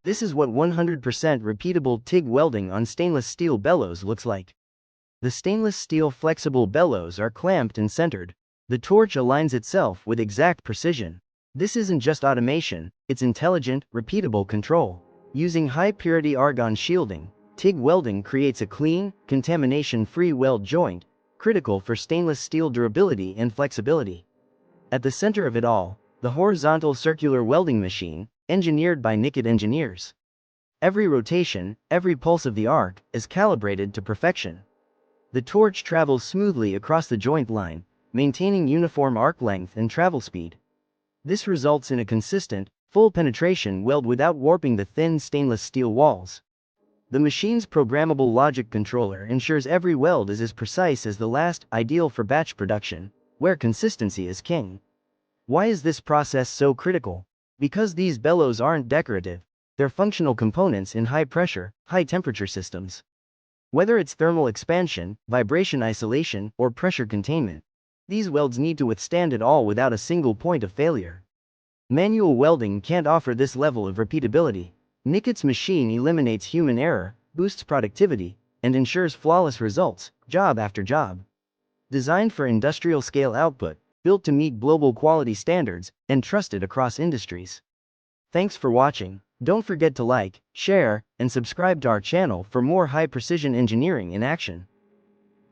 This is what 100% repeatable TIG welding on stainless steel bellows looks like. The stainless steel flexible bellows are clamped and centered. The torch aligns itself with exact precision. This isn't just automation, it's intelligent, repeatable control. Using high-purity argon shielding, TIG welding creates a clean, contamination-free weld joint, critical for stainless steel durability and flexibility. At the center of it all, the Horizontal Circular Welding Machine, engineered by Nikit Engineers. Every rotation, every pulse of the arc, is calibrated to perfection. The torch travels smoothly across the joint line, maintaining uniform arc length and travel speed. This results in a consistent, full penetration weld without warping the thin stainless steel walls. The machine's programmable logic controller ensures every weld is as precise as the last, ideal for batch production, where consistency is king. Why is this process so critical? Because these bellows aren't decorative, they're functional components in high-pressure, high-temperature systems. Whether it's thermal expansion, vibration isolation, or pressure containment, these welds need to withstand it all without a single point of failure. Manual welding can't offer this level of repeatability. Nikit's machine eliminates human error, boosts productivity, and ensures flawless results, job after job. Designed for industrial-scale output, built to meet global quality standards, and trusted across industries. Thanks for watching. Don't forget to like, share, and subscribe to our channel for more high-precision engineering in action.